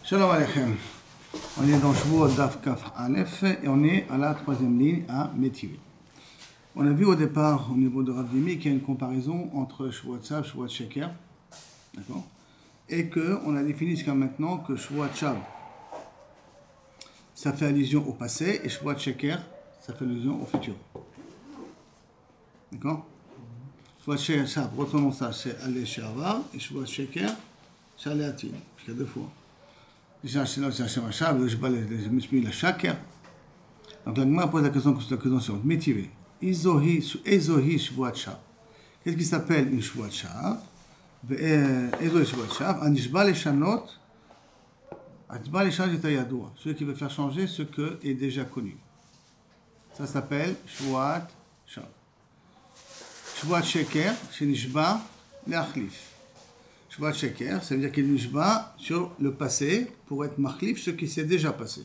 Shalom Aleichem. On est dans Shvuot Daf Kaf Aleph et on est à la troisième ligne à Métivé. On a vu au départ, au niveau de Rav Dimi, qu'il y a une comparaison entre Shvuot Shab et Shvuot Sheker. D'accord? Et qu'on a défini jusqu'à maintenant que Shvuot Shab, ça fait allusion au passé, et Shvuot Sheker, ça fait allusion au futur. D'accord? Shvuot Shab, retenons ça, c'est Alé She'avar, et Shvuot Sheker, c'est Alé Atil. Il y a deux fois. Donc la Gemara pose la question sur Métivé. Ezohi Shvuot Shab. Qu'est-ce qui s'appelle une Shvuot Shab? Ezohi Shvuot Shab. Anishba leshanot. Anishba leshanot est yadoua. Celui qui veut faire changer ce qui est déjà connu. Ça s'appelle Shvuot Shab. Shvuot Sheker, c'est Nishba leachlif. Shvuot Sheker, ça veut dire qu'il nishba sur le passé pour être machlif ce qui s'est déjà passé.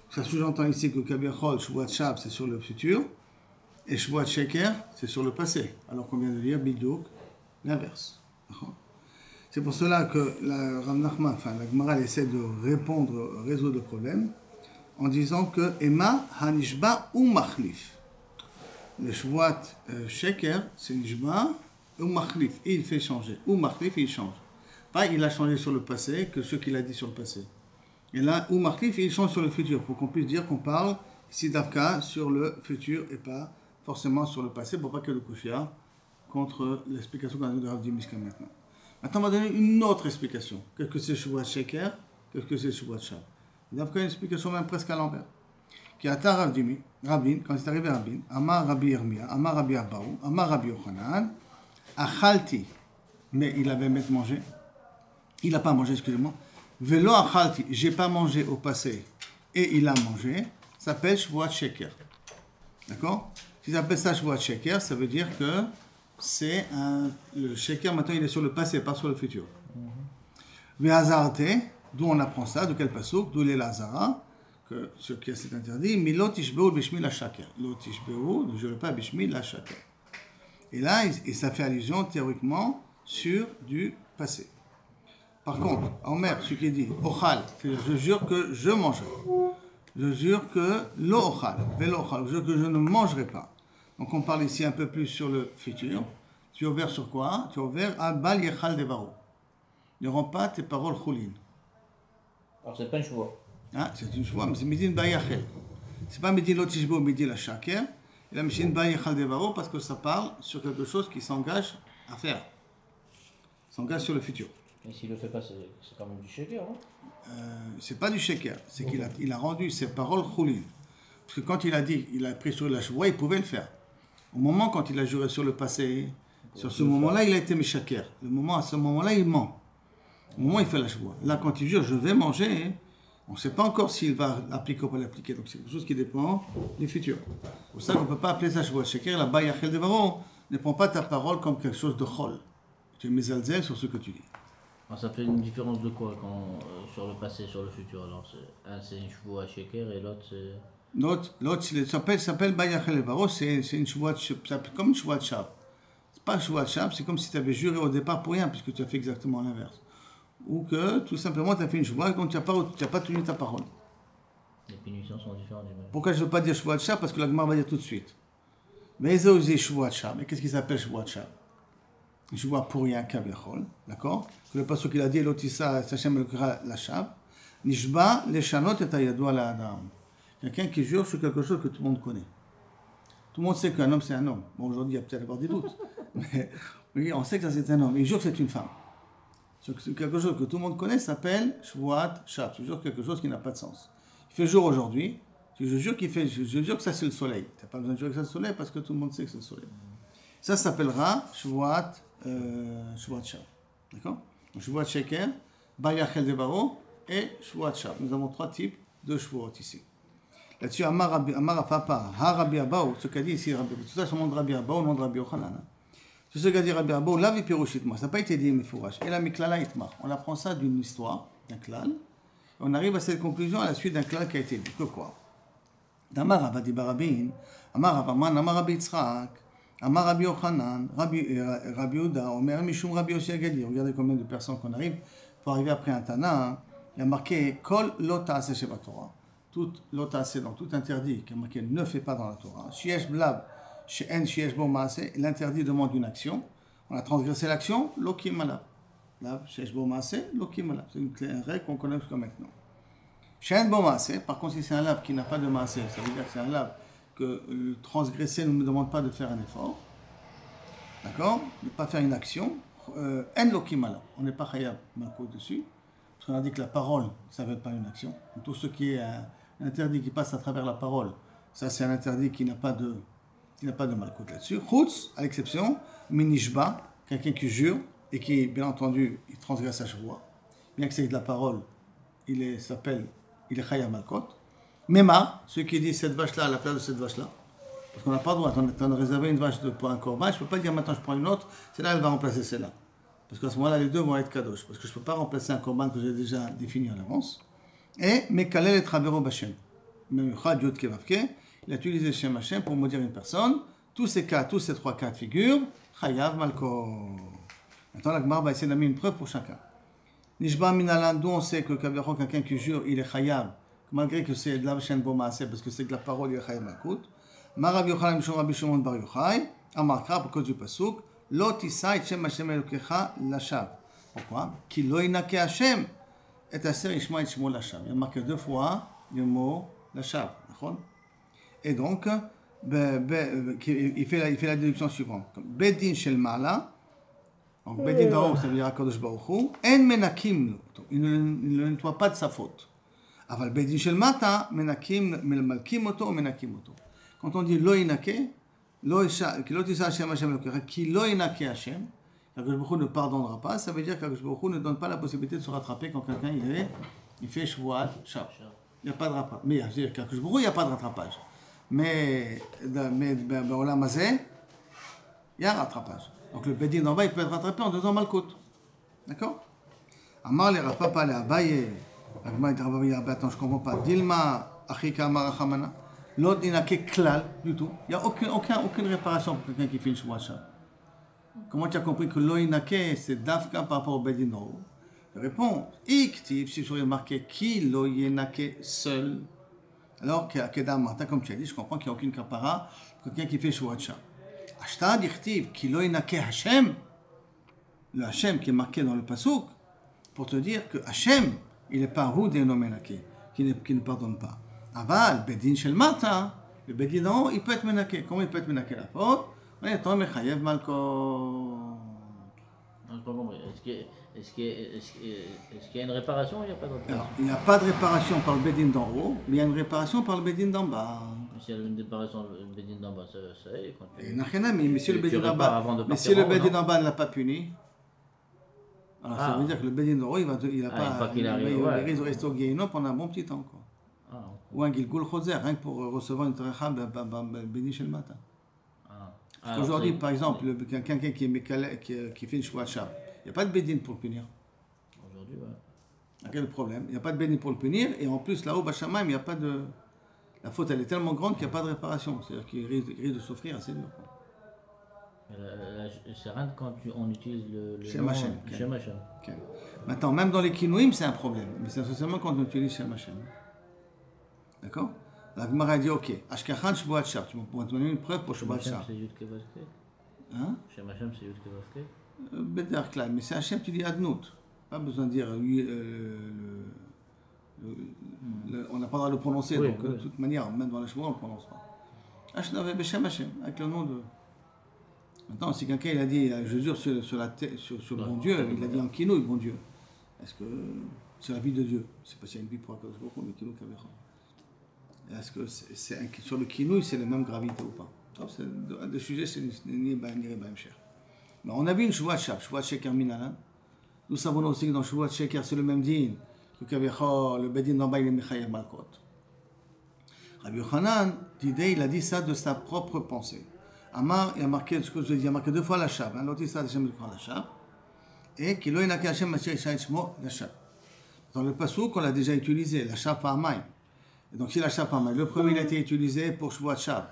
Ça sous-entend ici que Kabiachol, Shvuot Shab, c'est sur le futur, et Shvuot Sheker, c'est sur le passé. Alors qu'on vient de dire Bidouk, l'inverse. C'est pour cela que la Rav Nachman, la Gemara essaie de répondre, résoudre le problème, en disant que Ema hanishba ou machlif. Le Shvuot Sheker, c'est nishba ou machlif, et il fait changer. Ou machlif, il change. Pas il a changé sur le passé que ce qu'il a dit sur le passé. Et là, ou machlif, il change sur le futur, pour qu'on puisse dire qu'on parle ici d'Afka sur le futur et pas forcément sur le passé, pour pas que le Kushia contre l'explication qu'on a donnée de Rav Dimi jusqu'à maintenant. Maintenant, on va donner une autre explication. Qu'est-ce que c'est Shvuot Sheker? Qu'est-ce que c'est Shvuot Shab? D'Afka, une explication même presque à l'envers. Qui a Rav Dimi, Rabin, quand c'est arrivé à Rabin, Amar Rabbi Yirmiyah, Amar Rabbi Abaou, Amar Rabbi Yochanan, Achalti, mais il avait même mangé. Il n'a pas mangé, excusez-moi. Velo achalti, j'ai pas mangé au passé et il a mangé, ça s'appelle Shvuot Sheker. D'accord? Si ça s'appelle ça Shvuot Sheker, ça veut dire que c'est le Sheker maintenant il est sur le passé, pas sur le futur. Ve'azarte, d'où on apprend ça, de quel pasuk, d'où les Lazara, que ce qui est interdit, Milot Ishbeu Bishmi la Shaker. Lot Ishbeu, ne jure pas Bishmi la Shaker. Et là, ça fait allusion théoriquement sur du passé. Par contre, Omer, ce qui dit Ochal, je jure que je mangerai. Je jure que lo Ochal, velo Ochal, je jure que je ne mangerai pas. Donc on parle ici un peu plus sur le futur. Tu es ouvert sur quoi? Tu es ouvert à Bal Yechal Devaro. Ne rends pas tes paroles choulines. Alors c'est pas une choix. Ah, c'est une choix, mais c'est Midin Bayachel. C'est pas Midin Lotishbo, Midin la Shaker. Et la machine Bayechal Devaro parce que ça parle sur quelque chose qui s'engage à faire. S'engage sur le futur. Et s'il le fait pas, c'est quand même du shaker, hein? C'est pas du shaker, c'est qu'il a rendu ses paroles choulines. Parce que quand il a dit, il a pris sur la chevoie, il pouvait le faire. Au moment quand il a juré sur le passé, sur ce moment-là, il a été méchaker. À ce moment-là, il ment. Au moment où il fait la chevoie. Là, quand il jure, je vais manger, on ne sait pas encore s'il va l'appliquer ou pas l'appliquer. Donc c'est quelque chose qui dépend du futur. C'est pour ça qu'on ne peut pas appeler ça chevoie shaker. La bayachel devaro ne prend pas ta parole comme quelque chose de chol. Tu es mezalzel sur ce que tu dis. Alors, ça fait une différence de quoi quand, sur le passé, sur le futur? Alors c'est une Shvuot Sheker et l'autre c'est... L'autre s'appelle Bayachel Devaro, c'est une Shvuot, comme une Shvuot Shab. C'est pas Shvuot Shab, c'est comme si tu avais juré au départ pour rien, puisque tu as fait exactement l'inverse. Ou que tout simplement tu as fait une Shvuot dont tu n'as pas tenu ta parole. Les punitions sont différentes. Pourquoi je ne veux pas dire Shvuot Shab? Parce que la Gemara va dire tout de suite. Mais ils ont osé Shvuot Shab. Mais qu'est-ce qui s'appelle Shvuot Shab? Je vois pour rien Kabiachol, d'accord? Que le passage qu'il a dit, l'otissa, Sachem la Shab, Nishba, les chanot et ayadoua la Adam. Quelqu'un qui jure sur quelque chose que tout le monde connaît. Tout le monde sait qu'un homme, c'est un homme. Bon, aujourd'hui, il y a peut-être avoir des doutes. Mais oui, on sait que ça, c'est un homme. Il jure que c'est une femme. Sur quelque chose que tout le monde connaît s'appelle Shvuot Shab. Tu jures quelque chose qui n'a pas de sens. Il fait jour aujourd'hui. Je jure que ça, c'est le soleil. Tu n'as pas besoin de jurer que c'est le soleil parce que tout le monde sait que c'est le soleil. Ça s'appellera Shvuot Shab. D'accord? Shvuot Sheker, Bayachel Devaro et Shvuot Shab. Nous avons trois types de Shvuot ici. Là-dessus, Amar Papa, Rabbi Abaou, ce qu'a dit ici Rabbi Abaou. Tout ça, c'est le nom de Rabbi Abaou, le nom de Rabbi Yochanan. C'est ce qu'a dit Rabbi Abaou, Lavi Piroshitma. Ça n'a pas été dit, mais fourrage. Et la Miklala Itmar. On apprend ça d'une histoire, d'un klal. On arrive à cette conclusion à la suite d'un klal qui a été dit. Que quoi? D'Amar Abadi Barabin, Amar Abaman, Amar Rabbi Yitzhak. Amar Rabbi Yochanan, Rabbi Uda, Omer Mishum Rabbi Yossi Agadi. Regardez combien de personnes qu'on arrive pour arriver après un Tana. il y a marqué Kol lo ta'aseh sheba Torah. Tout lo ta'aseh, donc tout interdit qui est marqué ne fait pas dans la Torah. Shiesh blab, she'en shiesh bo ma'aseh, l'interdit demande une action. On a transgressé l'action, lo kim alab. Blab, shiesh bo ma'aseh, lo kim alab. C'est une règle qu'on connaît jusqu'à maintenant. She'en bo ma'aseh, par contre, si c'est un lab qui n'a pas de ma'aseh, ça veut dire que c'est un lab que transgresser ne me demande pas de faire un effort. D'accord? Ne pas faire une action. En lo kim alab. On n'est pas khayab malko dessus. Parce qu'on a dit que la parole, ça ne veut pas une action. Donc, tout ce qui est un interdit qui passe à travers la parole, ça c'est un interdit qui n'a pas de malkout là-dessus. Chutz, à l'exception, minishba, quelqu'un qui jure et qui, bien entendu, il transgresse sa chevoie. Bien que c'est de la parole, il est chaya malkot. Mema, ceux qui disent cette vache-là à la place de cette vache-là, parce qu'on n'a pas le droit, on a réservé une vache pour un korban, je ne peux pas dire maintenant je prends une autre, celle-là elle va remplacer celle-là. Parce qu'à ce moment-là, les deux vont être kadosh. Parce que je ne peux pas remplacer un korban que j'ai déjà défini en avance. Et mekalel et travero b'Hashem. Même Chad Yod Kevavke, il a utilisé Shem Hashem pour maudire une personne. Tous ces trois cas de figure, chayav malko. Maintenant, la Gemara va essayer d'amener une preuve pour chacun. Nishba minalan, d'où on sait que quelqu'un qui jure, il est chayav, malgré que c'est de la Shem Bomaaseh, parce que c'est de la parole, il est chayav malkout. Marav Yochanan Mishon Rabbi Shimon Bar Yochai, Amarkra, pour cause du pasuk. Lo tisa et Shem Hashem Elokecha lashav. Pourquoi? Ki lo inake Hashem et aser ishma et shmo lashav. Il y a marqué deux fois le mot lashav. Et donc, il fait la déduction suivante. Bedin shel ma'ala. Donc, bedin d'en haut, ça veut dire HaKadosh Baruch Hu. En menakim lo. Il ne le nettoie pas de sa faute. Aval bedin shel mata, menakim, malkim oto, menakim oto. Quand on dit lo inake, qui lo tisa Hashem Hashem Elokecha, qui lo inake Hashem, qu'Akadosh Baruch Hu ne pardonnera pas, ça veut dire qu'Akadosh Baruch Hu ne donne pas la possibilité de se rattraper quand quelqu'un il fait shvuat shav. Il n'y a pas de rattrapage. Mais je veux dire qu'Akadosh Baruch Hu, il n'y a pas de rattrapage. Mais dans Olam Hazeh, il y a un rattrapage. Donc le Bedin d'en bas, il peut être rattrapé en disant malkout. D'accord? Amar le Rav Papa le Abaye. Attends, je ne comprends pas. Dilma achika amar achamana. L'autre, il n'a que klal du tout. Il n'y a aucune réparation pour quelqu'un qui fait une shvuat shav. Comment tu as compris que l'oïnake, c'est dafka par rapport au bedin d'en haut? Je réponds, iktiv, si je voulais marquer qui l'oïnake seul, alors qu'Adam Martin, comme tu as dit, je comprends qu'il n'y a aucune kapara pour quelqu'un qui fait shvuat shav. Ashtad iktiv, qui l'oïnake Hashem, le Hashem qui est marqué dans le pasuk, pour te dire que Hashem, il n'est pas roud et nomenake, qui ne pardonne pas. Aval, bedin shel mata, le bedin d'en haut, il peut être menake. Comment il peut être menake la faute? On est tombé chayev malko. Non, je n'ai pas compris. Est-ce qu'il y a une réparation ou il n'y a pas de réparation? Alors, il n'y a pas de réparation par le bedin d'en haut, mais il y a une réparation par le bedin d'en bas. S'il y a une réparation par le bedin d'en bas, ça y est. Mais si le bedin d'en bas ne l'a pas puni, alors ça veut dire que le bedin d'en haut, il risque de rester pendant un bon petit temps. Ou un gilgul choser, rien que pour recevoir une teracha bedin shel mata. Parce qu'aujourd'hui, par exemple, quelqu'un qui fait une shvuat shav, il n'y a pas de bedin pour le punir. Aujourd'hui, ouais. Quel problème? Il n'y a pas de bedin pour le punir, et en plus, là-haut, Bachamaim, il n'y a pas de. La faute, elle est tellement grande qu'il n'y a pas de réparation. C'est-à-dire qu'il risque de souffrir assez dur. C'est rien quand on utilise le Shem Hashem. Shem Hashem. Maintenant, même dans les kinouim, c'est un problème. Mais c'est seulement quand on utilise Shem Hashem. D'accord? La Gemara a dit, ok, Ashkachan shvuat shav. Tu m'as donné une preuve pour shvuat shav. C'est Yud Kevavke. Hein? Shem Hashem, c'est Yud Kevavke. Beder Klal, mais c'est Hashem, tu dis Adnout. Pas besoin de dire. On n'a pas le droit de le prononcer, donc de toute manière, même dans la shvuah, on ne le prononce pas. Hashem Hashem, avec le nom de. Maintenant, si quelqu'un il a dit, je jure sur le bon Dieu, il a dit en kinouï, bon Dieu. Est-ce que c'est la vie de Dieu? C'est pas s'il y a une vie pour Akadosh Baruch Hu, mais kinouï kavecha. Est-ce que sur le kinouï, c'est la même gravité ou pas? C'est des sujets, c'est ni Rebbe cher. On a vu une shvuat shav, shvuat sheker minalan. Nous savons aussi que dans shvuat sheker, c'est le même din que kavecha, le bedin d'en bas, il est mechayev malkot. Rabbi Yochanan, il a dit ça de sa propre pensée. Amar, il a marqué ce que je dis, il a marqué deux fois la shav. L'autre, il s'est Hashem de la shav. Et qu'il a inake Hashem Mashiach Yishai Shmo la shav. Dans le pasuk, on l'a déjà utilisé, la shav par maï. Et donc, si la shav par maï, le premier, il a été utilisé pour shvuat shav.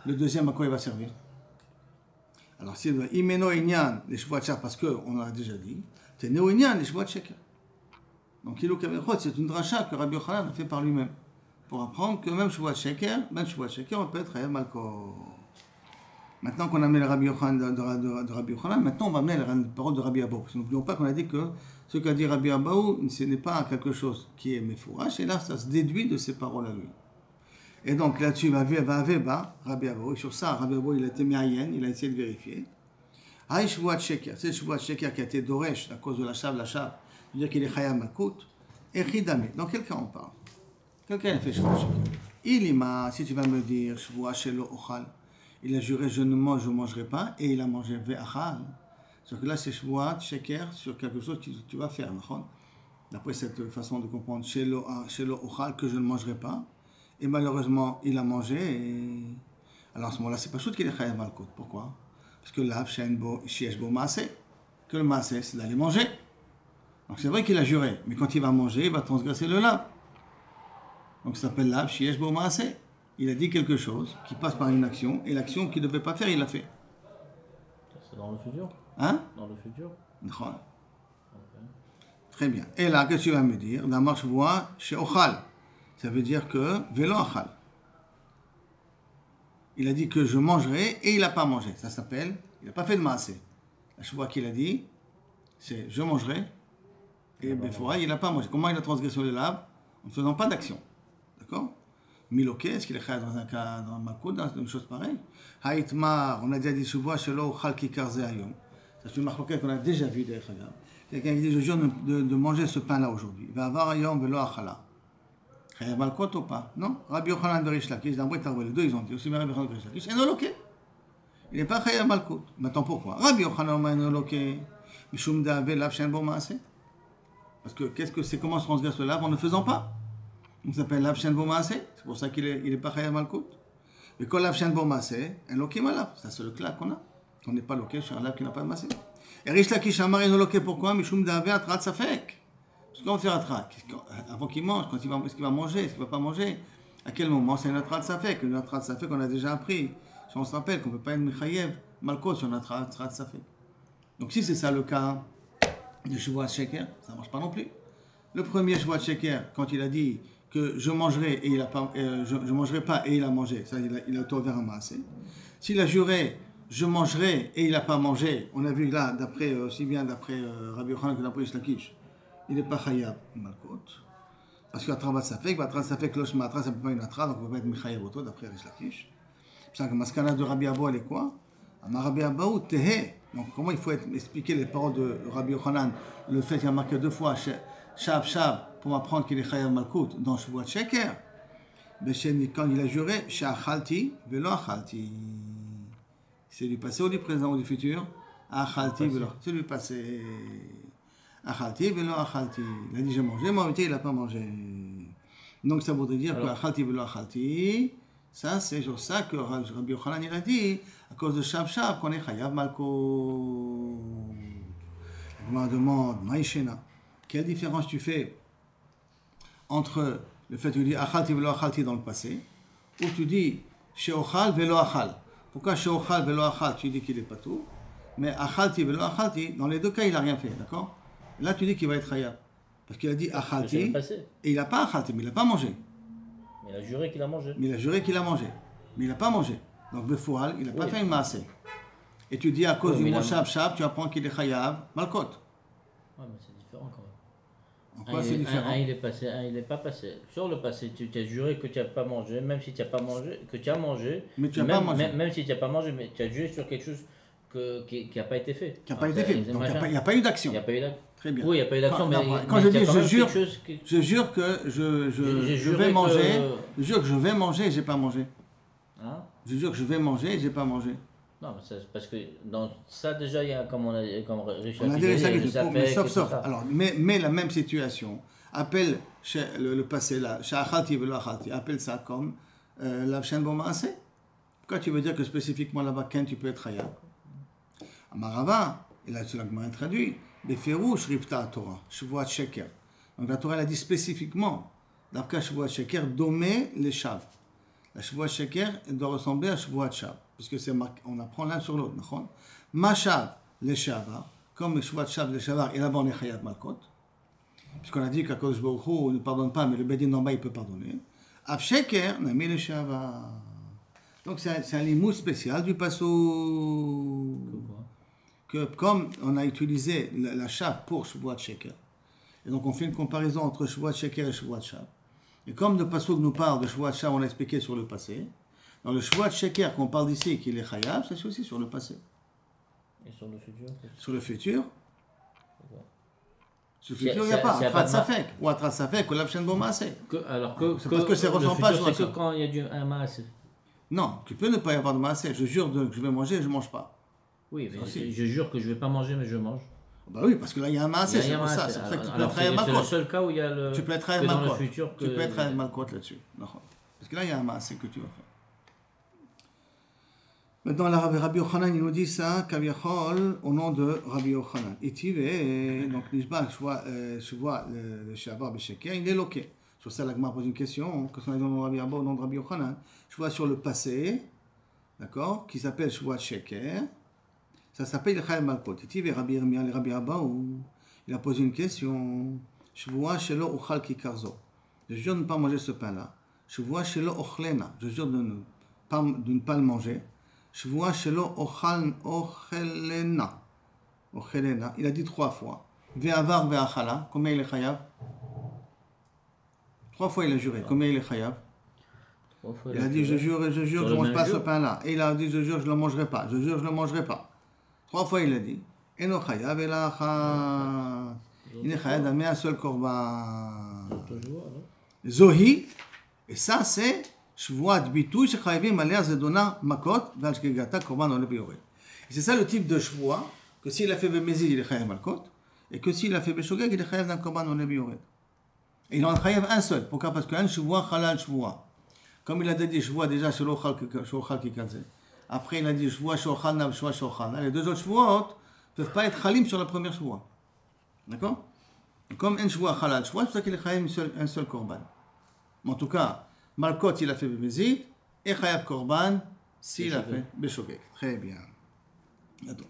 Le deuxième, à quoi il va servir? Alors, si imeno inyan les shvuat shav, parce qu'on l'a déjà dit, c'est neo inyan les shvuat sheker. Donc, Kilou Kamechot, c'est une dracha que Rabbi Yochanan a fait par lui-même. Pour apprendre que même Shvuat Sheker, on peut être Chayav Malkot. Maintenant qu'on a amené le Rabbi Yochanan de Rabbi Yochanan, maintenant on va amener la parole de Rabbi Abaou. Parce que n'oublions pas qu'on a dit que ce qu'a dit Rabbi Abaou, ce n'est pas quelque chose qui est méfourache, et là ça se déduit de ses paroles à lui. Et donc là-dessus, va Rabbi Abaou, et sur ça, Rabbi Abaou il a été miayen, il a essayé de vérifier. Haï Shvuat Sheker, c'est Shvuat Sheker qui a été Doresh à cause de la chav, c'est-à-dire qu'il est Chayav Malkut, et Chidame. Dans quel cas on parle? Quelqu'un a fait Shvuat Sheker. Ilima, si tu vas me dire Shvuat Shelo Ochal, il a juré je ne mangerai pas, et il a mangé ve'achal. Sauf que là c'est Shvuat Sheker sur quelque chose que tu vas faire, d'après cette façon de comprendre, Shelo Ochal, que je ne mangerai pas, et malheureusement il a mangé, et... alors à ce moment-là c'est pas chose qu'il est Chayav Malkut. Pourquoi? Parce que l'Av Shiesh Bo Maaseh, que le Maaseh c'est d'aller manger. Donc c'est vrai qu'il a juré, mais quand il va manger, il va transgresser le Lav. Donc ça s'appelle l'Av Shiesh Bo Maaseh. Il a dit quelque chose qui passe par une action, et l'action qu'il ne devait pas faire, il l'a fait. C'est dans le futur? Hein? Dans le futur? Okay. Très bien. Et là, qu'est-ce que tu vas me dire? La marche voit chez Ochal. Ça veut dire que Velo Achal. Il a dit que je mangerai et il n'a pas mangé. Ça s'appelle, il n'a pas fait de maaseh. La chevoie qu'il a dit, c'est je mangerai et Befora, il n'a pas mangé. Comment il a transgressé le lab? En ne faisant pas d'action. D'accord? Miloké, est-ce qu'il est khayat dans un cas, dans Malkout, dans une chose pareille? Haïtmar, on a déjà dit chevoie shelo chal kikar ze hayom. Ça c'est une marloquette qu'on a déjà vu d'ailleurs. Quelqu'un qui dit je jure de manger ce pain-là aujourd'hui. Va avoir hayom velo achala. Chayav Malkot ou pas? Non. Rabbi Yochanan de Rish Lakish, dans les deux ils ont dit aussi Rabbi Yochanan de Rish Lakish, enoloké. Il n'est pas Chayav Malkot. Maintenant pourquoi? Rabbi Yochanan m'a enoloké. Mishum da'ave lav shen bo maaseh. Parce que qu'est-ce que c'est, comment se transgresse le lav en ne faisant pas? On s'appelle lav shen bo maaseh. C'est pour ça qu'il est pas Chayav Malkot. Mais quand lav shen bo maaseh, enoloké malav. Ça c'est le claque qu'on a. On n'est pas loqué sur un lav qui n'a pas de maaseh. Et Rish Lakish amar enoloké pourquoi? Mishum da'ave atrat safek. Parce qu'on fait un trac, avant qu'il mange, est-ce qu'il va manger, est-ce qu'il ne va pas manger? À quel moment? C'est une atrat safek, qu'on a déjà appris. Si on se rappelle qu'on ne peut pas être mechayev, malkot sur une atrat safek. Donc si c'est ça le cas de Shvuat Sheker, ça ne marche pas non plus. Le premier Shvuat Sheker, quand il a dit que je mangerai et il a pas, je mangerai pas et il a mangé, ça il a auto-ouvert un maaseh. S'il a juré je mangerai et il n'a pas mangé, on a vu là, aussi bien d'après Rabbi Yochanan que d'après Rish Lakish, il n'est pas Chayav Malkot. Parce qu'à travers ça fait Losh Matra, ça ne peut pas une Atra, donc on ne peut pas être Mechayav Oto d'après Rish Lakish. C'est pour ça que Maskana de Rabbi Abaou, elle est quoi? Rabbi Abaou, Tehe. Donc comment il faut expliquer les paroles de Rabbi Yochanan, le fait qu'il a marqué deux fois Shav, pour m'apprendre qu'il est Chayav Malkot dans Shvuat Sheker. Mais quand il a juré, Sha'achalti, Velo Achalti. C'est du passé ou du présent ou du futur? Achalti, Velo. C'est du passé. Achalti, velo achalti. Il a dit j'ai mangé, mais il n'a pas mangé. Donc ça voudrait dire que achalti, velo achalti, ça c'est sur ça que Rabbi Yochanan il a dit, à cause de Shav qu'on est Chayav Malkot. Je me demande, Maïshena, quelle différence tu fais entre le fait que tu dis achalti, velo achalti dans le passé, ou tu dis sheochal, velo achal. Pourquoi sheochal, velo achal, tu dis qu'il est pas tout, mais achalti, velo achalti, dans les deux cas il n'a rien fait, d'accord? Là, tu dis qu'il va être Chayav. Parce qu'il a dit Achalti, et il n'a pas Achalti, mais il n'a pas mangé. Mais il a juré qu'il a mangé. Mais il n'a pas mangé. Donc, Befoual, il n'a pas fait une maaseh. Et tu dis à cause du mot Shav, tu apprends qu'il est Chayav Malkot. Ouais, mais c'est différent quand même. En quoi c'est différent? Un, il est passé, un, il n'est pas passé. Sur le passé, tu t'as juré que tu n'as pas mangé, même si tu n'as pas mangé, que tu as mangé. Mais tu n'as pas mangé. Même si tu n'as pas mangé, mais tu as juré sur quelque chose qui n'a pas été fait. Qui n'a pas été fait. Donc, il n'y a pas eu d'action. Il n'y a pas eu d'action. Très bien. Oui, il n'y a pas eu d'action, mais quand je dis je jure que je vais manger, je jure que je vais manger et je n'ai pas mangé. Hein? Je jure que je vais manger et je n'ai pas mangé. Non, mais parce que dans ça déjà, il y a comme Richard on a dit mais sauf. Alors, mais la même situation, appelle le passé là, Sha'achalti velo achalti, appelle ça comme Lav shen bo maaseh. Pourquoi tu veux dire que spécifiquement là-bas, quand tu peux être Chayav? Amarava, et là c'est la Gemara traduit, Beferush ripta Torah, Shvuat Sheker. Donc la Torah elle a dit spécifiquement, d'après Shvuat Sheker, domé les Shav. La Shvuat Sheker doit ressembler à Shvuat Shav, puisque c'est on apprend l'un sur l'autre. Ma Shav, les Shavar, comme Shvuat Shav, les Shavar, et là-bas on est Chayav Malkot. Puisqu'on a dit qu'Akadosh Baruch Hu ne pardonne pas, mais le Bedin d'en bas, il peut pardonner. Av Sheker, on a mis le Shava. Donc c'est un limou spécial du Passou. Que comme on a utilisé la Shav pour Shvuat Sheker, et donc on fait une comparaison entre Shvuat Sheker et Shvuat Shav. Et comme le Passou nous parle de Shvuat Shav, on l'a expliqué sur le passé. Dans le Shvuat Sheker qu'on parle d'ici, qu'il est Chayav, c'est aussi sur le passé. Et sur le futur? Sur le futur, sur le futur, il n'y a pas Atrat Safek. Ou Atrat Safek, ou Labshen Bo Maaseh. Alors que parce que c'est ressent pas c'est que quand il y a un Maaseh. Non, tu peux ne pas y avoir de Maaseh. Je jure que je vais manger et je ne mange pas. Oui, mais je jure que je ne vais pas manger, mais je mange. Bah oui, parce que là, il y a un Maaseh, c'est pour ça. C'est pour ça que tu peux être Chayav Malkot. C'est le seul cas où il y a le... Tu peux être Chayav Malkot. Tu peux être Chayav Malkot là-dessus. Parce que là, il y a un Maaseh que tu vas faire. Maintenant, Rabbi Yochanan, il nous dit ça, Kaviachol, au nom de Rabbi Yochanan. Et donc, Nishba, je vois le Shavar Besheker, il est loqué. Sur ça, l'Agma pose une question, qu'est-ce qu'on a dit au nom de Rabbi Yochanan? Je vois sur le passé, d'accord, qui s'appelle Shvuat Sheker, ça s'appelle le Chayav Malkot. Et Rabbi Yirmiyah, Rabbi Abaou, il a posé une question, Shvuat Shelo Ochal Kikarzo. Je jure de ne pas manger ce pain-là. Shvuat Shelo Ochlena, je jure de ne pas le manger. Shvuah shelo ochelena. Ochelena. Il a dit 3 fois. Ve'avar ve'achala. Combien il est chayav? 3 fois il a juré. Combien il est chayav? Il a dit je jure, je ne mange pas ce pain-là. Et il a dit je jure, je ne le mangerai pas. Je jure, je ne le mangerai pas. 3 fois il a dit. Eno chayav elachat. Il est chayav d'amener un seul korban. Zohi. Et ça c'est Shvuat bitou shechayavim alea zedona makot val shgegata korban ole beyored. C'est ça le type de shvuah que s'il a fait bemezid il est chayav malkot et que s'il a fait beshogeg il est chayav d'un korban ole beyored. Et il en chayav un seul. Pourquoi? Parce qu'un shvuah halal shvuah. Comme il a dit shvuah déjà sur l'ochal kikadze. Après il a dit shvuah shochal nav shvuah shochal. Les deux autres shvuahot ne peuvent pas être chalim sur la première shvuah. D'accord? Comme un shvuah halal shvuah, c'est pour ça qu'il est chayav un seul korban. En tout cas, Malkot, il a fait Bemezid, et Chayav Korban, s'il a fait Beshogeg. Très bien. Attends.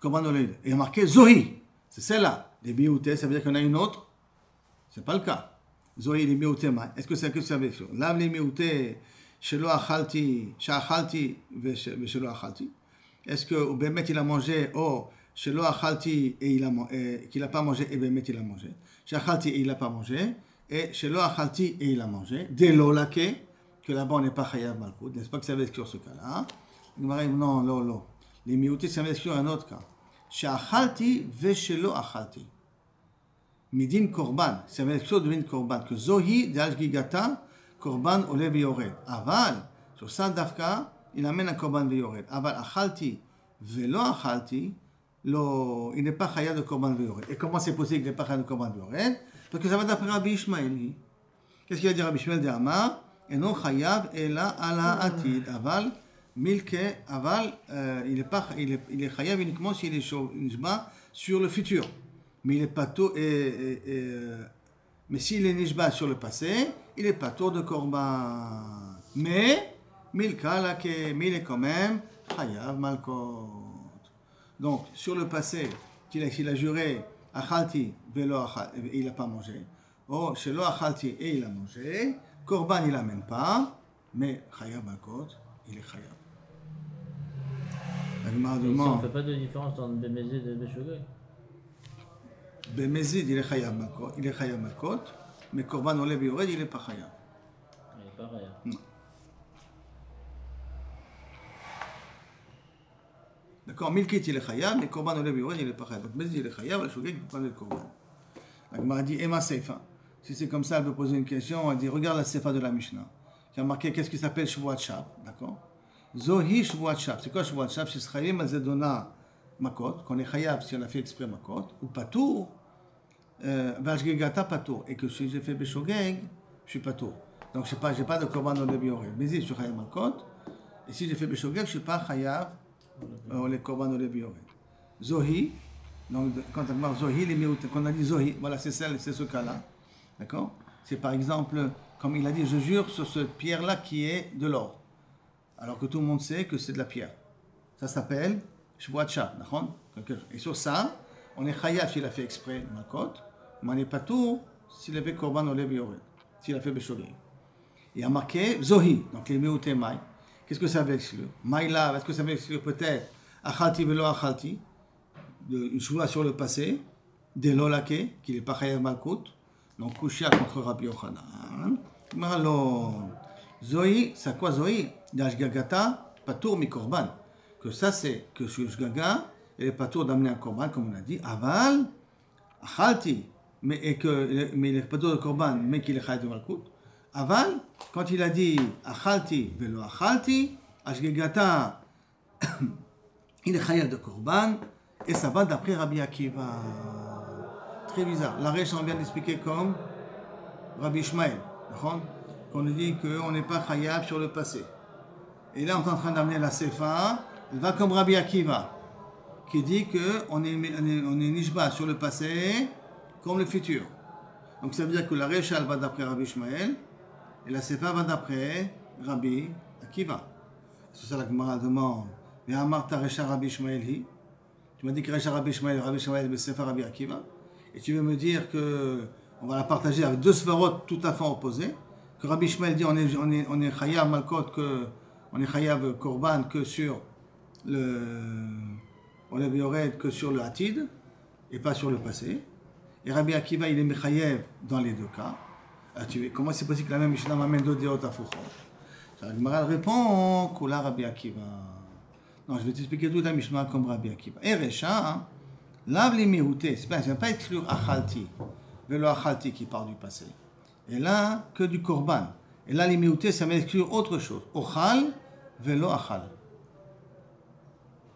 Korban Oled. Et il y a marqué Zohi. C'est celle-là. Les Biouté, ça veut dire qu'il y en a une autre. Ce n'est pas le cas. Zohi, les Biouté, est-ce que c'est que ça veut dire? Lav les Biouté, Shelo Achalti, Shachalti, Shelo Achalti. Est-ce que Bemet il a mangé, oh, Shelo Achalti, et qu'il n'a pas mangé, et Bemet il a mangé. Shachalti, et il n'a pas mangé. Et chez lo achalti et il a mangé, dès l'olake, que là-bas on n'est pas chayav malkout, n'est-ce pas que ça va exclure ce cas-là? Non, lo. Les mioutés, ça va exclure un autre cas. Chez achalti ve chez lo achalti. Midin korban, ça va exclure de min korban, que zohi de al-gigata, korban ole veyored. Aval, sur ça dafka, il amène un korban veyored. Aval achalti ve lo achalti, il n'est pas chayav de korban veyored. Et comment c'est possible qu'il n'est pas chayav de korban veyored? Parce que ça va d'après Rabbi Ishmael. Qu'est-ce qu'il a dit Rabbi Ishmael de Amar? Eno chayav ela ala atid. Aval, milke, aval, il est chayav uniquement s'il est nishba sur le futur. Mais il est pas tôt, mais s'il est nishba sur le passé, il est pas tôt de korban. Mais, milka lake, mais il est quand même chayav malkot. Donc, sur le passé, qu'il a juré, achalti, velo achalti, il n'a pas mangé. Oh, chez lo achalti, et il a mangé. Korban, il n'amène pas. Mais chayav malkot, il est chayav. On ne fait pas de différence entre Bemezid et Beshogeg. Bemezid, il est chayav malkot. Mais korban ole beyored, il n'est pas chayav. Il n'est pas chayav. Non. D'accord, Milkit il est chayav, mais korban ole beyored, il n'est pas chayav. Donc Bemezid il est chayav, le shogeg il peut pas le korban. La Gemara dit Ema Seifa. Si c'est comme ça, elle veut poser une question, elle dit regarde la Seifa de la Mishnah. Qui a marqué qu'est-ce qui s'appelle Shvuat Shav, d'accord? Zohi Shvuat Shav. C'est quoi Shvuat Shav? C'est Chayim Azedona Makot, qu'on est chayav si on a fait exprès Makot, ou Patour, Vashgegata Patour. Et que si j'ai fait Beshogeg, je suis Patour. Donc je n'ai pas de korban ole beyored. Mais si je suis chayav Makot, et si j'ai fait Beshogeg, je ne suis pas chayav les korban ole beyored. Zohi. Donc, quand on parle Zohi, quand on a dit Zohi, voilà, c'est ce cas-là. D'accord? C'est par exemple, comme il a dit, je jure sur cette pierre-là qui est de l'or. Alors que tout le monde sait que c'est de la pierre. Ça s'appelle Shvuat Shav, d'accord? Et sur ça, on est chayav s'il a fait exprès Makot, Mané Patour, s'il a fait Korban Olev Yored, s'il a fait Beshogeg. Il y a marqué Zohi, donc les Meouté Maï. Qu'est-ce que ça veut exclure? Maïla, est-ce que ça veut exclure peut-être Achalti Velo Achalti, une choua sur le passé, de Lolake, qui n'est pas Chayav Malkout, donc Kushia contre Rabbi Yochanan. Malon. Zohi, c'est quoi Zohi? D'Ashgagata, Patour mi Korban. Que ça c'est que sur Shgaga, il est Patour d'amener un Korban, comme on a dit. Aval, Achalti, mais il est Patour de Korban, mais qu'il est Chayav de Malkout. Aval, quand il a dit Achalti, Velo Achalti, Ashgagata, il est Chayav de Korban, et ça va d'après Rabbi Akiva. Très bizarre. La Resh, on vient d'expliquer comme Rabbi Ishmael. Qu'on nous dit qu'on n'est pas Chayav sur le passé. Et là, on est en train d'amener la Sefa, elle va comme Rabbi Akiva, qui dit qu'on est Nishba sur le passé comme le futur. Donc ça veut dire que la Resh, elle va d'après Rabbi Ishmael, et la Sefa va d'après Rabbi Akiva. C'est ça la Gemara demande. Mais Amarta Resha Rabbi Ishmael hi. Tu m'as dit que Resha Rabbi Ishmael, mais Sefa Rabbi Akiva. Et tu veux me dire que on va la partager avec deux sfarot tout à fait opposés. Que Rabbi Ishmael dit on est Chayav Malkot, on est Chayav Korban que sur Olev Yored que sur le Hatid et pas sur le passé. Et Rabbi Akiva il est Mechayev dans les deux cas. Alors, comment c'est possible que la même Mishnah m'amène deux déot à Fouchot? La Gemara répond Kula Rabbi Akiva. Non, je vais t'expliquer toute la Mishnah comme Rabbi Akiva. Et Recha, lave les miroutés, ça ne va pas exclure Achalti, Velo Achalti qui part du passé. Et là, que du Korban. Et là, les miroutés, ça va exclure autre chose. Ochal, Velo Achal.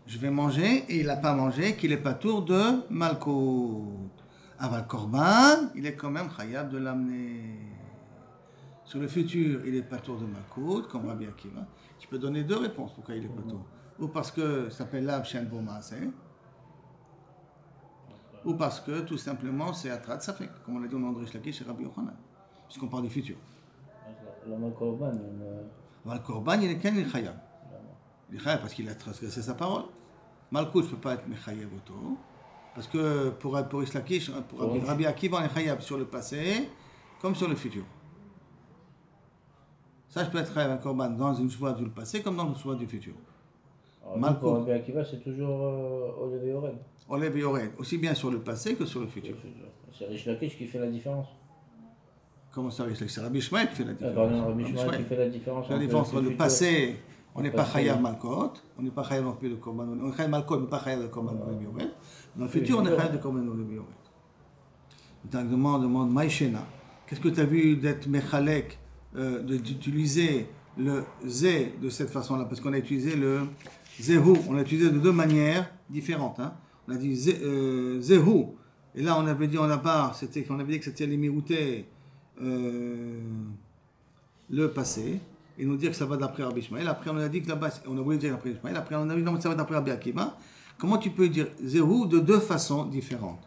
Je vais manger et il n'a pas mangé, qu'il n'est pas tour de Malkout. Avant le Korban, il est quand même Chayav de l'amener. Sur le futur, il n'est pas tour de Malkout, comme Rabbi Akiva. Tu peux donner deux réponses pourquoi il est pas tour. Ou parce que ça s'appelle Lav Shen Bo Maaseh, ou parce que tout simplement c'est Atrat Safek, comme on l'a dit au nom de Rish Lakish et Rabbi Yochanan, puisqu'on parle du futur. Le Korban, le Korban, il est qu'un Chayav. Il est Chayav parce qu'il a transgressé sa parole. Malkout, je ne peux pas être Mechayev auto, parce que pour Rish Lakish, pour Rabbi Akiva, on est Chayav sur le passé comme sur le futur. Ça, je peux être Chayav un Korban dans une choix du passé comme dans une choix du futur. Pour Rabbi Akiva, c'est toujours Olev Yored. Olev Yored, aussi bien sur le passé que sur le futur. C'est Rish Lakish qui fait la différence. Comment ça, Rish Lakish? C'est Rabbi Ishmael qui fait la différence. Pardon, Rabbi Ishmael qui fait la différence. La différence entre le passé, on n'est pas Chayav Malkot, on n'est pas Chayav non plus de Korban. On est Chayav Malkot, mais pas Chayav de Korban Olev Yored. Dans le futur, on est Chayav de Korban Olev Yored. On demande Maïchena. Qu'est-ce que tu as vu d'être Mechalek, d'utiliser le Zé de cette façon-là? Parce qu'on a utilisé le Zehu, on l'a utilisé de deux manières différentes. Hein. On a dit Zehu, et là on avait dit en la part, on avait dit que c'était les miroutés, le passé, et nous dire que ça va d'après Rabbi Ishmael. Après on a dit que là-bas, on a voulu dire d'après Ishmael, après on a dit non, ça va d'après Rabbi Akiva. Comment tu peux dire Zehu de deux façons différentes?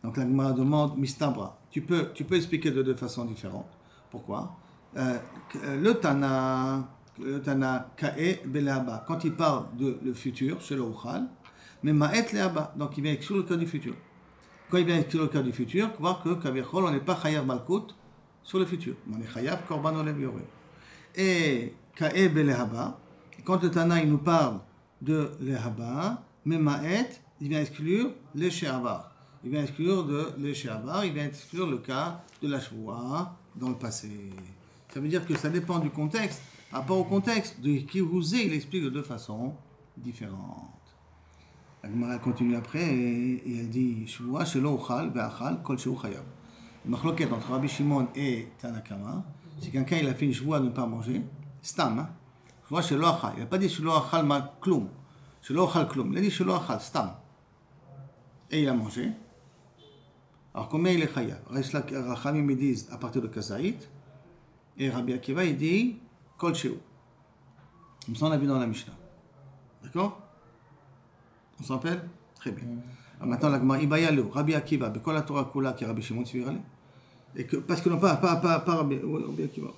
Donc la Gemara demande Mistabra. Tu peux expliquer de deux façons différentes. Pourquoi? Le Tana Ka'e Belaba, quand il parle de le futur, c'est le Uchal, mais Ma'et Leaba, donc il vient exclure le cas du futur. Quand il vient exclure le cas du futur, voir que Kavechol, on n'est pas Chayav Malkout sur le futur, on est Chayav Korban Olev Yored. Et Ka'e Belaba, quand le Tana il nous parle de Lehaba, mais Ma'et, il vient exclure les She'avar. Il vient exclure les She'avar, il vient exclure le cas de la Shvoua dans le passé. Ça veut dire que ça dépend du contexte. Par rapport au contexte de Kirouzé, il explique de deux façons différentes. La Gemara continue après et elle dit Shvoua shelo uchal ve'achal kol shehu chayav. Le machloket entre Rabbi Shimon et Tanakama, c'est quelqu'un il a fait une shvoua de ne pas manger, stam. Hein? Shvoua shelo achal. Il n'a pas dit shelo achal ma kloum, shelo achal kloum. Il a dit shelo achal stam. Et il a mangé. Alors combien il est chayav? Rachamim me disent à partir de Kazaït. Et Rabbi Akiva il dit Kol Shehu. Comme ça, on a vu dans la Mishnah. D'accord? On s'en rappelle? Très bien. Alors maintenant, la Gemara, Ibayalo, Rabbi Akiva, Bekol la Torah Kula, qui est Rabbi Shimon Tzvirale. Et que, parce que non, pas Rabbi Akiva.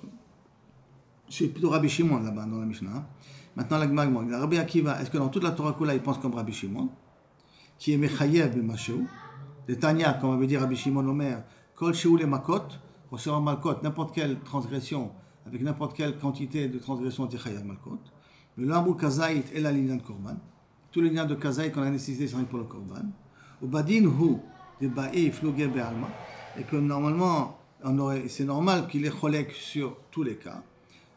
C'est plutôt Rabbi Shimon là-bas, dans la Mishnah. Maintenant, la Gemara, Rabbi Akiva, est-ce que dans toute la Torah Kula, il pense comme Rabbi Shimon, qui est Mechayev B'Mashéou? De Tanya, comme avait dit Rabbi Shimon Omer, Kol Shehu les Makot, concernant Malkot, n'importe quelle transgression, avec n'importe quelle quantité de transgression de Chayav Malkot. Le Lamou Kazaït et la ligne de Korban. Tous les liens de Kazaït qu'on a nécessité, c'est rien pour le Korban. Au Badin Hu, de Ba'i, Flougué, Be'alma. Et que normalement, c'est normal qu'il est cholek sur tous les cas.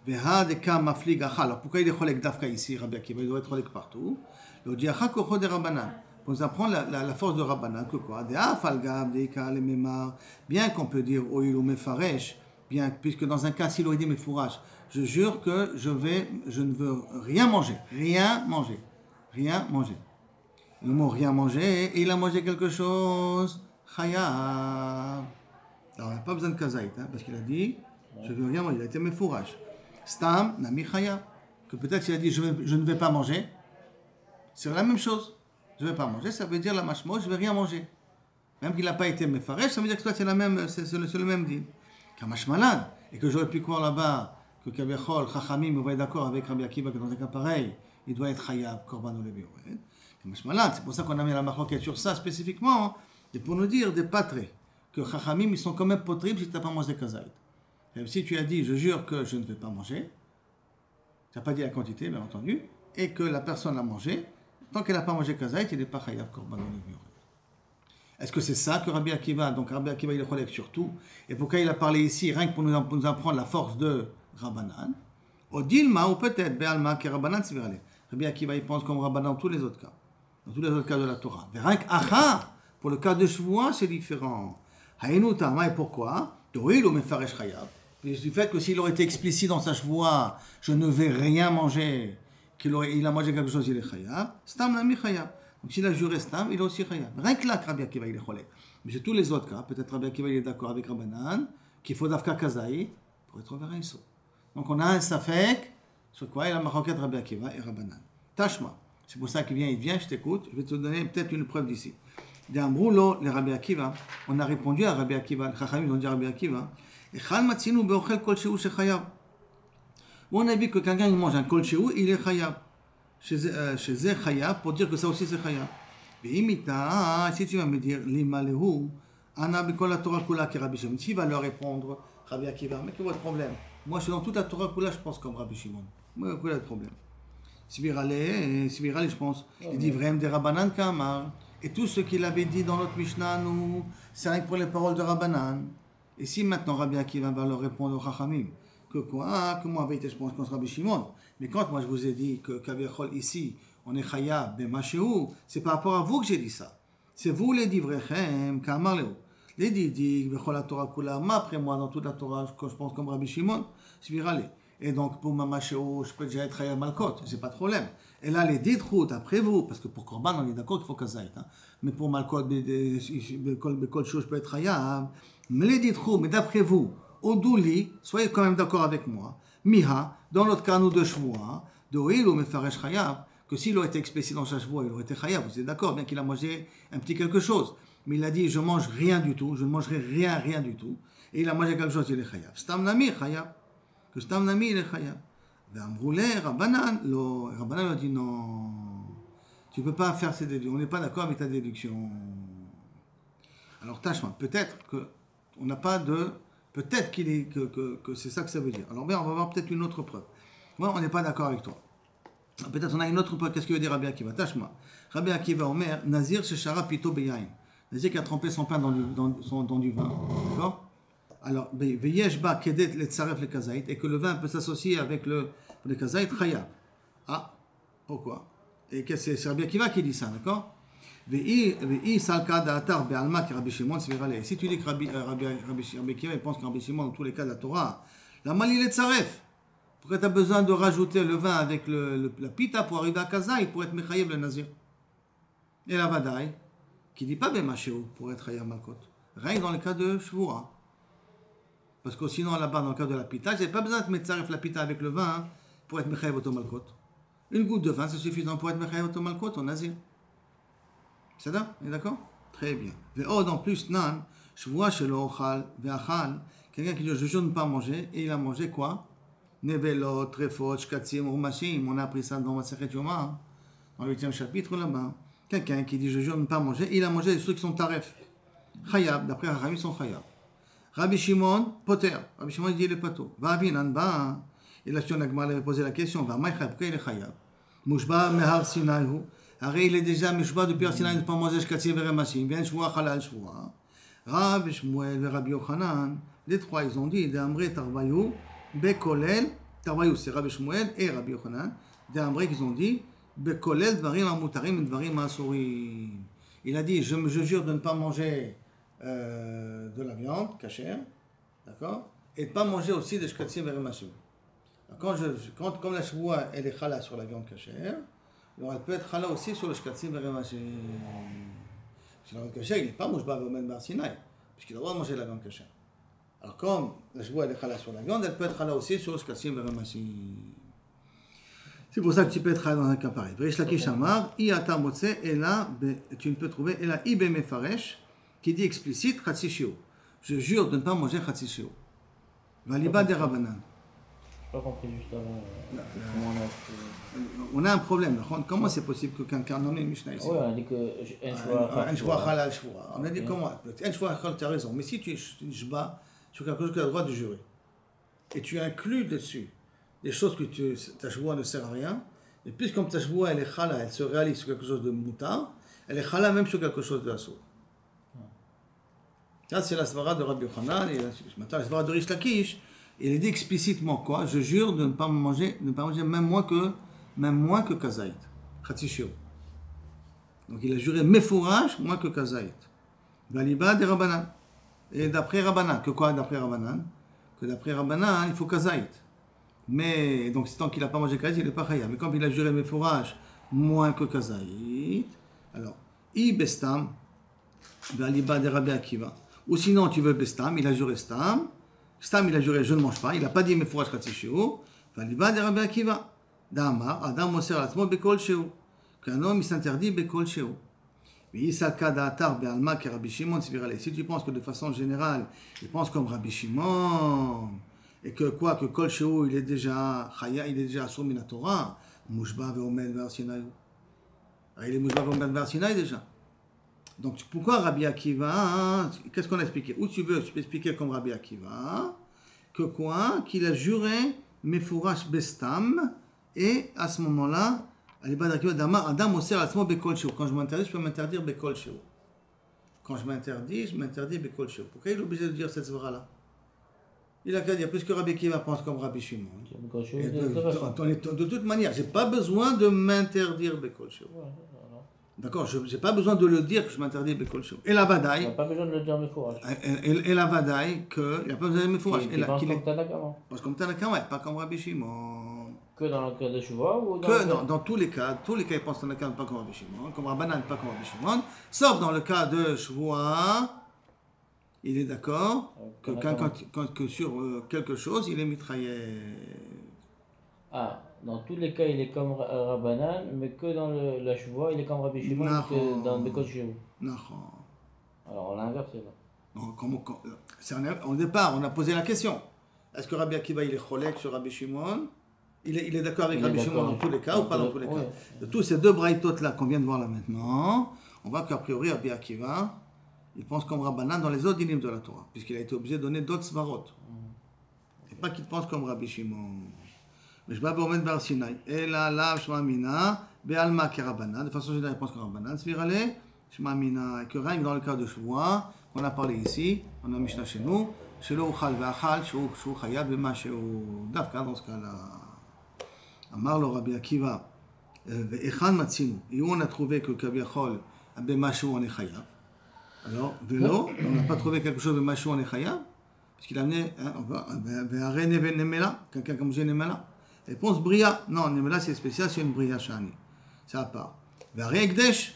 Veha de Ka Maflig Achal. Alors pourquoi il est cholek d'Afka ici, Rabbi Akiva? Il doit être cholek partout. Le Diacha Kocho de Rabbanan. Pour nous apprendre la force de Rabbanan, que quoi? De Afalgab, de Ka, le Memar. Bien qu'on peut dire Oil ou Mefaresh, bien, puisque dans un cas, s'il aurait dit Mefourash, je jure que je ne veux rien manger. Rien manger. Rien manger. Le mot rien manger, et il a mangé quelque chose, Chayav. Alors, il n'a pas besoin de Kazaït, hein, parce qu'il a dit, je veux rien manger, il a été Mefourash. Stam, Nami Chayav. Que peut-être s'il a dit, je ne vais pas manger, c'est la même chose. Je ne vais pas manger, ça veut dire la mashmo, je ne vais rien manger. Même qu'il n'a pas été Mefaresh, ça veut dire que toi, c'est le même dit. Kamash malade, et que j'aurais pu croire là-bas, que Kabechol, Chachamim, on va être d'accord avec Rabbi Akiva que dans un cas pareil, il doit être Chayav, Korban ou Levi. C'est pour ça qu'on a mis la marloquette sur ça spécifiquement, et pour nous dire des patrés, que Chachamim, ils sont quand même potribles si tu n'as pas mangé Kazaït. Si tu as dit, je jure que je ne vais pas manger, tu n'as pas dit la quantité, bien entendu, et que la personne a mangé, tant qu'elle n'a pas mangé Kazaït, il n'est pas Chayav, Korban ou Levi. Est-ce que c'est ça que Rabbi Akiva, donc Rabbi Akiva, il est cholek sur tout, et pourquoi il a parlé ici, rien que pour nous apprendre la force de Rabbanan, ou Dilma, ou peut-être Be'alma, qui Rabbanan Svirale. Rabbi Akiva, il pense comme Rabbanan dans tous les autres cas. Dans tous les autres cas de la Torah. Mais rien qu'Acha, pour le cas de Shvoua, c'est différent. Haïnou Tama, et pourquoi? Doïl ou Mefaresh Chayav. Du fait que s'il aurait été explicite dans sa Shvoua, je ne vais rien manger, il a mangé quelque chose, il est Chayav. Stam Nami Chayav. Donc s'il a juré Stam, il est aussi Chayav. Rien que là, Rabbi Akiva, il est cholek. Mais c'est tous les autres cas. Peut-être Rabbi Akiva, il est d'accord avec Rabbanan, qu'il faut d'Afka Kazaït pour être vers un Issou. Donc on a un Safek, sur quoi il a marqué Rabbi Akiva et Rabbanan. Tashma. C'est pour ça qu'il vient, je t'écoute, je vais te donner peut-être une preuve d'ici. Dans Broulo, les Rabbi Akiva, on a répondu à Rabbi Akiva, les Chachamim ont dit à Rabbi Akiva, et Chal Matzinu Beochel Kol Shehu Shechayav. On a vu que quelqu'un il mange un Kol Shehu, il est Chayav. Chez Zé Chayav, pour dire que ça aussi c'est Chayav. Et imita, si tu vas me dire, Lima Lehu, Ana Bikol la Torah Kula qui Rabbi Shimon, qui va leur répondre, Rabbi Akiva, mais quel est votre problème? Moi je suis dans toute la Torah Kula, je pense comme Rabbi Shimon. Moi, quel est le problème? Svirale, je pense. Il dit vraiment des Rabbanan Kamar. Et tout ce qu'il avait dit dans notre Mishnah, nous, c'est rien que pour les paroles de Rabbanan. Et si maintenant Rabbi Akiva va leur répondre au Chachamim, que quoi? Que moi, je pense contre Rabbi Shimon. Mais quand moi je vous ai dit que Kavechol ici, on est Chayav, Bemasheu, c'est par rapport à vous que j'ai dit ça. C'est vous les Divrechem, Kamar Leo. Les Didik, Bechol la Torah Kula, après moi, dans toute la Torah, je pense comme Rabbi Shimon, Svirale. Et donc, pour ma machéo, je peux déjà être Chayav Malkot, c'est pas de problème. Et là, les Didrout, après vous, parce que pour Korban, on est d'accord qu'il faut Kazaït. Hein. Mais pour Malkot, Bekol Chou, je peux être Chayav. Mais les Didrout, mais d'après vous, Odouli, soyez quand même d'accord avec moi, Miha, dans notre cas, nous de Shvoua, de Oil ou Mefaresh Chayav, que s'il aurait été explicité dans sa Shvoua, il aurait été Chayav, vous êtes d'accord, bien qu'il a mangé un petit quelque chose. Mais il a dit, je mange rien du tout, je ne mangerai rien du tout. Et il a mangé quelque chose, il est Chayav. Stam Nami, Chayav. Que Stam Nami, il est Chayav. Rabbanan a dit non, tu ne peux pas faire ces déductions, on n'est pas d'accord avec ta déduction. Alors tâche-moi, peut-être qu'on n'a pas de... Peut-être que c'est ça que ça veut dire. Alors bien, on va voir peut-être une autre preuve. Moi, on n'est pas d'accord avec toi. Peut-être on a une autre preuve. Qu'est-ce que veut dire Rabbi Akiva? Tâche-moi. Rabbi Akiva Omer, Nazir Sheshara Pito Beyain. Nazir qui a trempé son pain dans du vin. D'accord? Alors, Veyeshba Kedet le Tsaref le Kazaït, et que le vin peut s'associer avec le Kazaït Chayav. Ah, pourquoi? Et c'est Rabbi Akiva qui dit ça, d'accord? Vei Salka Da'atar Be'alma qui Rabbi Shimon Svirale. Si tu dis que Rabbi Akiva pense que Rabbi Shimon, dans tous les cas de la Torah, la Mali le Tsaref. Pourquoi tu as besoin de rajouter le vin avec la pita pour arriver à Kazaït, pour être Mechayev le Nazir? Et la Vadaï, qui dit pas Bemasheu pour être Chayav Malkot. Rien dans le cas de Shvoua. Parce que sinon, là-bas, dans le cas de la pita, je n'ai pas besoin de mettre la pita avec le vin pour être Mechayev Otomalkot. Une goutte de vin, c'est suffisant pour être Mechayev Otomalkot en Nazir. C'est ça? On est d'accord? Très bien. Ve'od en plus, nan, Shvoua shelo ochal, ve'achal, quelqu'un qui dit je jure ne pas manger, et il a mangé quoi? Nevelot, trefot, shkatzim, rumashim. On a appris ça dans Masechet Yoma, dans le 8e chapitre là-bas. Quelqu'un qui dit je jure ne pas manger, il a mangé des trucs qui sont taref. Chayav, d'après Rachami, sont chayav. Rabbi Shimon, poter. Rabbi Shimon dit il est pato. Va avinan ba. Et là, si on a posé la question, va maïcha, pourquoi il est chayav? Mushba mehar Sinaï. Arrête, il est déjà Mushba depuis Har Sinaï, il ne peut pas manger shkatzim veremashim. Bien shvoa halal shvoa. Rav Shmuel et Rabbi Yochanan, les trois, ils ont dit, d'Amré Tarbayou, Bekolel, Tarbayou, c'est Rabbi Shmuel et Rabbi Yochanan, d'Amré qu'ils ont dit, Bekolel, Dvarim Amutarim, Dvarim Asurim. Il a dit, je jure de ne pas manger de la viande, cachère, d'accord, et de ne pas manger aussi des shkatzim veremashim. Comme la shvoua, elle est chala sur la viande cachère, alors elle peut être chala aussi sur le shkatzim veremashim. Parce que la viande cachère, il n'est pas mouchba v'omen bar Sinaï, puisqu'il a le droit de manger de la viande cachère. Alors comme la shvoua, elle est chala sur la viande, elle peut être chala aussi sur le shkatzim veremashim. C'est pour ça que tu peux être chala dans un cas pareil. Rish Lakish Amar, Iata Motse, et là, tu ne peux trouver, et là, Ibe Mefaresh, qui dit explicite, Chatsi Shio. Je jure de ne pas manger Chatsi Shio. Valiba de Rabanan. Je n'ai pas compris juste avant. On a un problème. Comment c'est possible que quelqu'un nomme une Mishnah ici? Oui, on a dit que un shvoa halal shvoa. On a dit comment? Un shvoa halal, tu as raison. Mais si tu jbas sur quelque chose que tu as le droit de jurer, et tu inclus dessus des choses que ta shvoa ne sert à rien, et puis comme ta shvoa elle est halal, elle se réalise sur quelque chose de moutard, elle est halal même sur quelque chose de assour. Ça, c'est la svara de Rabbi Yochanan, et maintenant la svara de Rish Lakish. Il est dit explicitement quoi? Je jure de ne pas manger même moins que kazaït. Khatishio. Donc il a juré mefourage moins que kazaït. Galiba de Rabbanan. Et d'après Rabbanan, que quoi d'après Rabbanan? Que d'après Rabbanan, il faut kazaït. Mais donc tant qu'il n'a pas mangé kazaït, il n'est pas khaya. Mais comme il a juré mefourage moins que kazaït, alors i bestam, galiba de Rabbi Akiva. Ou sinon tu veux bestam, il a juré stam. Stam, il a juré, je ne mange pas. Il n'a pas dit mefouraj katzishiu. Valiba de Rabbi Akiva. D'Amar, Adam moser atzmo bekol sheu. Qu'un homme, il s'interdit bekol sheu. Mais Isaka da'atar be'alma que Rabbi Shimon s'virale. Si tu penses que de façon générale, il pense comme Rabbi Shimon, et que quoi, que kol sheu, il est déjà chaya, il est déjà assour min Torah, mushba ve'omed ve'ar Sinaï. Il est mushba ve'omed ve'ar Sinaï déjà. Donc, pourquoi Rabbi Akiva, qu'est-ce qu'on a expliqué? Ou tu peux expliquer comme Rabbi Akiva, que quoi? Qu'il a juré Mefourash Bestam, et à ce moment-là, Adam Oser Atzmo Bekol Sheu. Quand je m'interdis, je peux m'interdire Bekol Sheu. Quand je m'interdis Bekol Sheu. Pourquoi il est obligé de dire cette svara-là? Il a qu'à dire, puisque Rabbi Akiva pense comme Rabbi Shimon. De toute manière, je n'ai pas besoin de m'interdire Bekol Sheu. D'accord, je n'ai pas besoin de le dire que je m'interdis Bekol Sheu. Et la Vadaï. Il n'a pas besoin de le dire mefourage. Et la Vadaï, qu'il n'a pas besoin de mefourage. Il pense comme Tanakama. Parce que comme Tanakama, pas comme Rabbi Shimon. Que dans le cas de Shuvah ou dans tous les cas, ils pensent Tanakama, pas comme Rabbi Shimon. Comme Rabbanan, pas comme Rabbi Shimon. Sauf dans le cas de Shuvah, il est d'accord que sur quelque chose, il est mitraillé. Ah. Dans tous les cas, il est comme Rabbanan, mais que dans la Shuvah, il est comme Rabbi Shimon, que dans Bekol Sheu. Alors on l'a inversé là. Non, au départ, on a posé la question. Est-ce que Rabbi Akiva il est cholek sur Rabbi Shimon? Il est d'accord avec Rabbi Shimon dans tous les cas ou pas dans tous les cas? De tous ces deux braïtotes là qu'on vient de voir là maintenant, on voit qu'a priori Rabbi Akiva, il pense comme Rabbanan dans les autres dinim de la Torah, puisqu'il a été obligé de donner d'autres svarot. Et pas qu'il pense comme Rabbi Shimon. Mais je vais vous remettre Bar Sinaï. Et là, Shema Mina, Be'alma Kerabana. De façon générale, il pense comme Rabbanan. Svirale, Shema Mina. Et que rien que dans le cas de Shvoua, qu'on a parlé ici, on a Mishnah chez nous, Shelo Uchal Ve'achal, Shou Chayab, Bema Sheu Dafka, dans ce cas-là. Amar le Rabbi Akiva, Ve'echan Matzinu. Et où on a trouvé que Kaviachol, Bema Sheu on est Chayab. Alors, Vélo, on n'a pas trouvé quelque chose de Bema Sheu on est Chayab. Parce qu'il a amené, Ve'are Neve Nemela, quelqu'un comme j'ai Nemela. Réponse Bria. Non, Nemela c'est spécial, c'est une Bria Shani. C'est à part. Vare Ekdesh.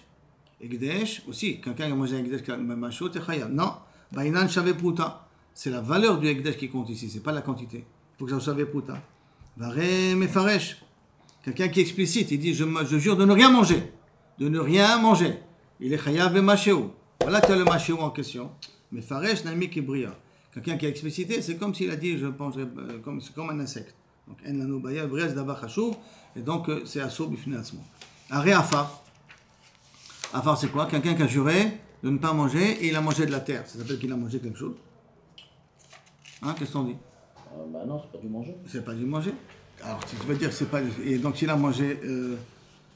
Ekdesh aussi. Quelqu'un qui a mangé un Ekdesh, Mamachot, et Chayab. Non. Bainan Shave Pruta. C'est la valeur du Ekdesh qui compte ici, c'est pas la quantité. Il faut que ça Shave Pruta. Vare Mefaresh. Quelqu'un qui est explicite, il dit je jure de ne rien manger. De ne rien manger. Il est Chayab et Machéou. Voilà que tu as le Machéou en question. Mefaresh, Naimi qui Bria. Quelqu'un qui a explicité, c'est comme s'il a dit je mangerai comme un insecte. Donc, en lano baya, vrai, c'est d'abord chachouv, et donc c'est assour bifne atzmo. Aré afar. Afar, c'est quoi? Quelqu'un qui a juré de ne pas manger et il a mangé de la terre. Ça s'appelle qu'il a mangé quelque chose. Hein, qu'est-ce qu'on dit? Bah non, c'est pas du manger. C'est pas du manger. Alors, si tu veux dire que c'est pas... Et donc, s'il a mangé...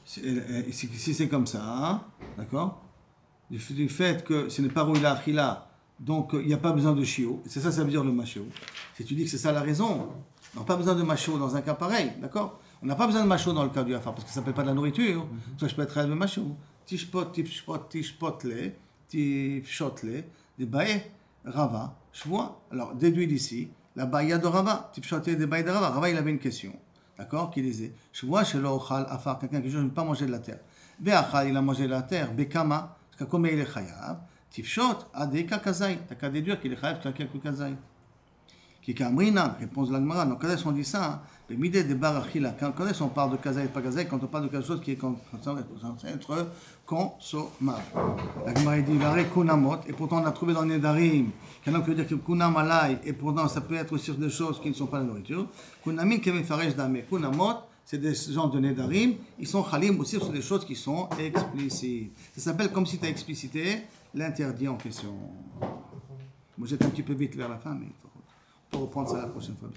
si c'est comme ça, hein, d'accord? Du fait que ce n'est pas rouila achila, donc il n'y a pas besoin de chio. C'est ça, ça veut dire le machio. Si tu dis que c'est ça la raison, on n'a pas besoin de machio dans un cas pareil, d'accord? On n'a pas besoin de machio dans le cas du afar, parce que ça ne s'appelle pas de la nourriture. Ça, je peux être de machio. Tishpot, tishpotle, tifshotle, des bae, rava, shvoa. Alors, déduit d'ici, la baïa de rava, tifshotle, des baï de rava. Rava, il avait une question, d'accord? Qui disait, shvoa shelo ochal afar, quelqu'un qui ne veut pas manger de la terre. Be'achal, il a mangé de la terre, bekama, parce que comme il est chayav, tifshot, adeka kazai. T'as qu'à déduire qu'il est chayav, quelqu'un kazai. Qui kamrina, réponse de l'Agmara. Donc, quand est-ce qu'on dit ça? Le midé de barachila. Quand est-ce qu'on parle de kazai et pas kazai? Quand on parle de quelque chose qui est censé être consommable. L'Agmara dit, varé kunamot, et pourtant on a trouvé dans Nedarim, qu'un homme peut dire que kunam alay, et pourtant ça peut être sur des choses qui ne sont pas la nourriture. Kunamin kemefaresh dame. Kunamot, c'est des gens de Nedarim, ils sont chalim aussi sur des choses qui sont explicites. Ça s'appelle comme si tu as explicité l'interdit en question. Moi j'étais un petit peu vite vers la fin, mais il faut reprendre ça la prochaine fois.